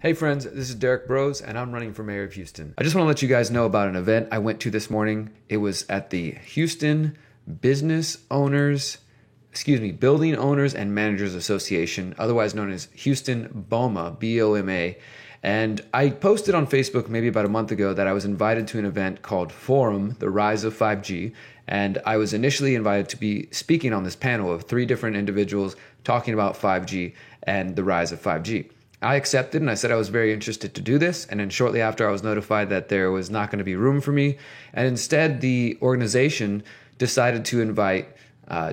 Hey friends, this is Derek Bros, and I'm running for mayor of Houston. I just want to let you guys know about an event I went to this morning. It was at the Houston Building Owners and Managers Association, otherwise known as Houston BOMA, B-O-M-A. And I posted on Facebook maybe about a month ago that I was invited to an event called Forum, The Rise of 5G. And I was initially invited to be speaking on this panel of 3 different individuals talking about 5G and the rise of 5G. I accepted and I said I was very interested to do this. And then shortly after, I was notified that there was not going to be room for me. And instead, the organization decided to invite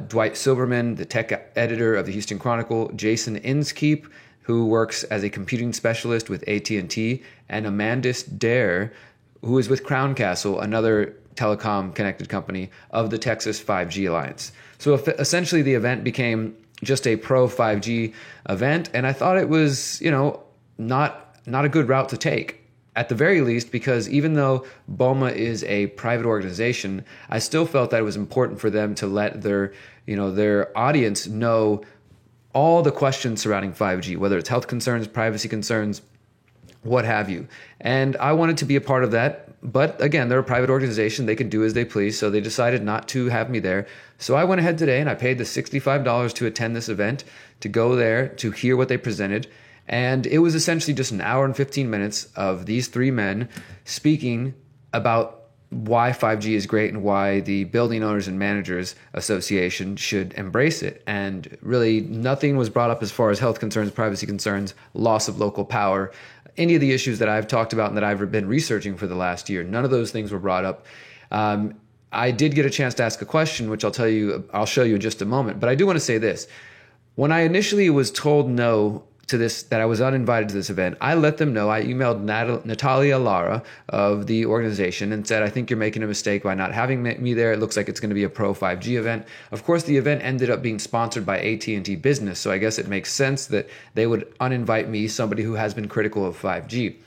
Dwight Silverman, the tech editor of the Houston Chronicle, Jason Inskeep, who works as a computing specialist with AT&T, and Amandus Dare, who is with Crown Castle, another telecom connected company of the Texas 5G Alliance. So essentially, the event became just a pro 5G event, and I thought it was, not a good route to take. At the very least, because even though BOMA is a private organization, I still felt that it was important for them to let their audience know all the questions surrounding 5G, whether it's health concerns, privacy concerns, what have you. And I wanted to be a part of that. But again, they're a private organization. They can do as they please. So they decided not to have me there. So I went ahead today and I paid the $65 to attend this event, to go there, to hear what they presented. And it was essentially just an hour and 15 minutes of these 3 men speaking about why 5G is great and why the Building Owners and Managers Association should embrace it. And really nothing was brought up as far as health concerns, privacy concerns, loss of local power, any of the issues that I've talked about and that I've been researching for the last year. None of those things were brought up. I did get a chance to ask a question, which I'll show you in just a moment. But I do want to say this. When I initially was told no to this, that I was uninvited to this event, I let them know. I emailed Natalia Lara of the organization and said, I think you're making a mistake by not having me there. It looks like it's going to be a pro 5G event. Of course, the event ended up being sponsored by AT&T Business, so I guess it makes sense that they would uninvite me, somebody who has been critical of 5G.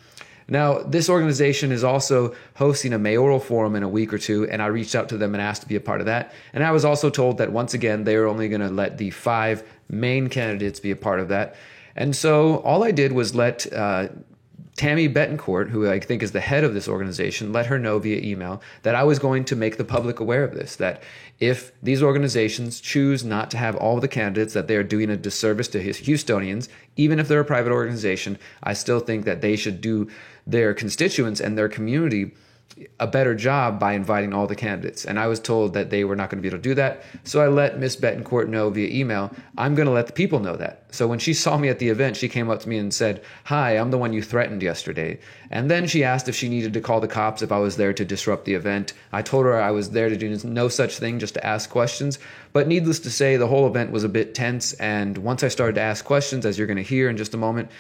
Now, this organization is also hosting a mayoral forum in a week or 2, and I reached out to them and asked to be a part of that. And I was also told that once again, they are only going to let the 5 main candidates be a part of that. And so all I did was let Tammy Betancourt, who I think is the head of this organization, let her know via email that I was going to make the public aware of this, that if these organizations choose not to have all of the candidates, that they are doing a disservice to Houstonians. Even if they're a private organization, I still think that they should do their constituents and their community a better job by inviting all the candidates. And I was told that they were not going to be able to do that. So I let Miss Betancourt know via email, I'm going to let the people know that. So when she saw me at the event, she came up to me and said, hi, I'm the one you threatened yesterday. And then she asked if she needed to call the cops if I was there to disrupt the event. I told her I was there to do no such thing, just to ask questions. But needless to say, the whole event was a bit tense. And once I started to ask questions, as you're going to hear in just a moment,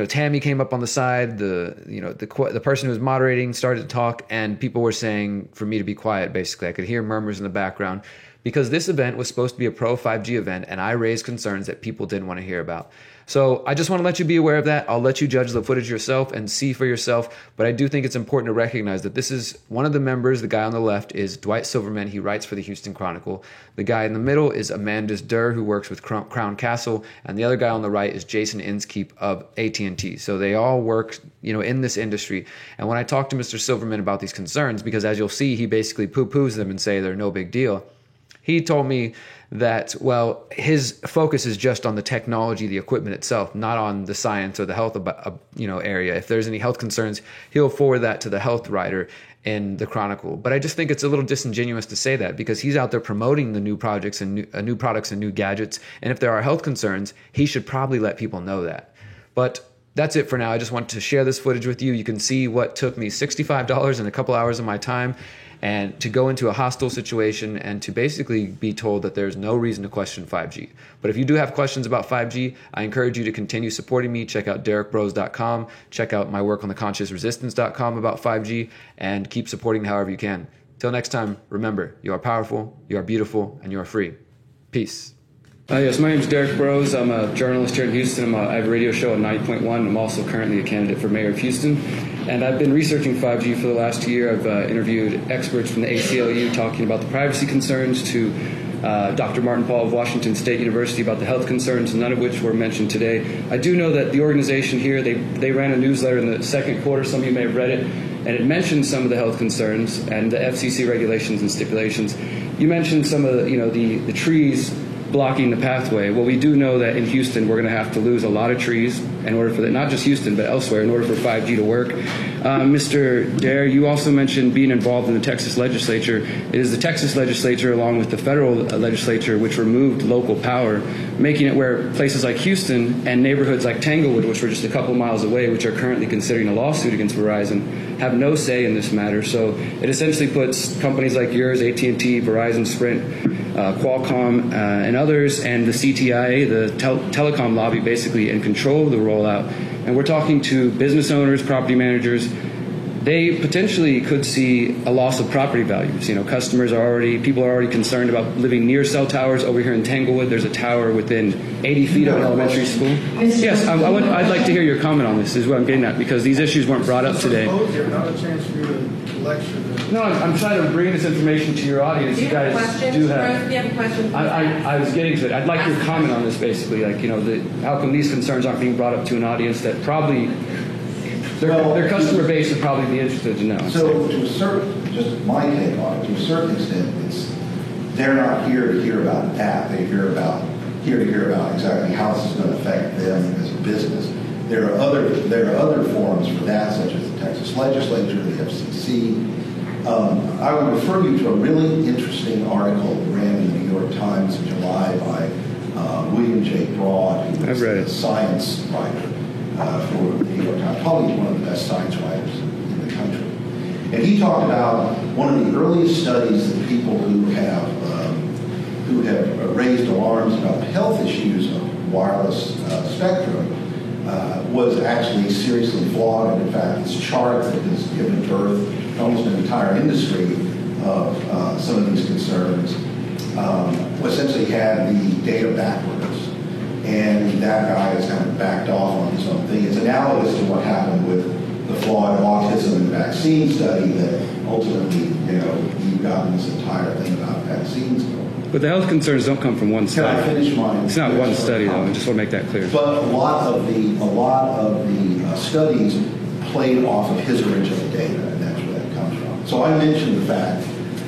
Tammy came up on the side, the person who was moderating started to talk, and people were saying for me to be quiet, basically. I could hear murmurs in the background because this event was supposed to be a pro 5G event, and I raised concerns that people didn't want to hear about. So I just want to let you be aware of that. I'll let you judge the footage yourself and see for yourself, but I do think it's important to recognize that this is one of the members. The guy on the left is Dwight Silverman. He writes for the Houston Chronicle. The guy in the middle is Amandus Dare, who works with Crown Castle, and the other guy on the right is Jason Inskeep of AT&T. So they all work, in this industry. And when I talked to Mr. Silverman about these concerns, because as you'll see, he basically poo-poos them and say they're no big deal, he told me that, his focus is just on the technology, the equipment itself, not on the science or the health area. If there's any health concerns, he'll forward that to the health writer in the Chronicle. But I just think it's a little disingenuous to say that, because he's out there promoting the new projects and new products and new gadgets. And if there are health concerns, he should probably let people know that. But that's it for now. I just want to share this footage with you. You can see what took me $65 and a couple hours of my time, and to go into a hostile situation and to basically be told that there's no reason to question 5G. But if you do have questions about 5G, I encourage you to continue supporting me. Check out derekbros.com. Check out my work on theconsciousresistance.com about 5G, and keep supporting however you can. Till next time, remember, you are powerful, you are beautiful, and you are free. Peace. Yes, my name is Derek Bros. I'm a journalist here in Houston. I have a radio show on 90.1. I'm also currently a candidate for mayor of Houston. And I've been researching 5G for the last year. I've interviewed experts from the ACLU talking about the privacy concerns to Dr. Martin Paul of Washington State University about the health concerns, none of which were mentioned today. I do know that the organization here, they ran a newsletter in the second quarter, some of you may have read it, and it mentioned some of the health concerns and the FCC regulations and stipulations. You mentioned some of the trees blocking the pathway. Well, we do know that in Houston we're going to have to lose a lot of trees in order for that, not just Houston but elsewhere, in order for 5G to work. Mr. Dare, you also mentioned being involved in the Texas legislature. It is the Texas legislature along with the federal legislature which removed local power, making it where places like Houston and neighborhoods like Tanglewood, which were just a couple miles away, which are currently considering a lawsuit against Verizon, have no say in this matter. So it essentially puts companies like yours, AT&T, Verizon, Sprint, Qualcomm, and others, and the CTIA, the telecom lobby, basically in control of the rollout. And we're talking to business owners, property managers. They potentially could see a loss of property values. People are already concerned about living near cell towers. Over here in Tanglewood, there's a tower within 80 feet of an elementary school. Yes, I'd like to hear your comment on this, is what I'm getting at, because these issues weren't brought up today. Not a chance for you to lecture. No, I'm trying to bring this information to your audience. You guys do have. Do you have a question? I was getting to it. I'd like your comment on this, basically. How come these concerns aren't being brought up to an audience that probably their customer base would probably be interested to know. So, to a certain, just my take on it, to a certain extent, they're not here to hear about that. They're here to hear about exactly how this is going to affect them as a business. There are other forums for that, such as the Texas legislature, the FCC. I would refer you to a really interesting article that ran in the New York Times in July by William J. Broad, who is a science writer for the New York Times, probably one of the best science writers in the country. And he talked about one of the earliest studies that people who have raised alarms about the health issues of wireless spectrum was actually seriously flawed. And in fact, this chart that has given birth to almost an entire industry of some of these concerns essentially had the data backwards. And that guy has kind of backed off on his own thing. It's analogous to what happened with the flawed autism and vaccine study that ultimately, you've gotten this entire thing about vaccines going. But the health concerns don't come from one study. Can I finish mine? It's not one study, though. I just want to make that clear. But a lot of the studies played off of his original data, and that's where that comes from. So I mentioned the fact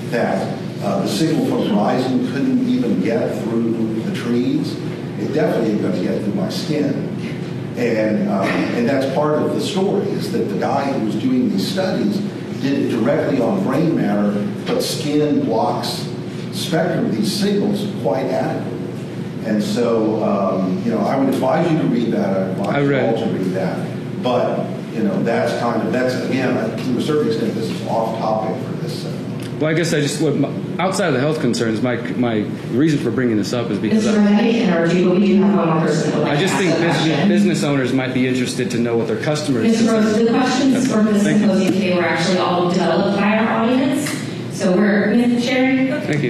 that the signal from Verizon couldn't even get through the trees. It definitely ain't going to get through my skin. And that's part of the story, is that the guy who was doing these studies did it directly on brain matter, but skin blocks spectrum of these signals quite adequately. And so, I would advise you to read that. I advise you all to read that. But, that's again, to a certain extent, this is off topic for this. Well, I guess outside of the health concerns, my reason for bringing this up is because I just think business owners might be interested to know what their customers. Mr. Rose, the questions for this symposium today were actually all developed by our audience. So we're sharing. Thank you.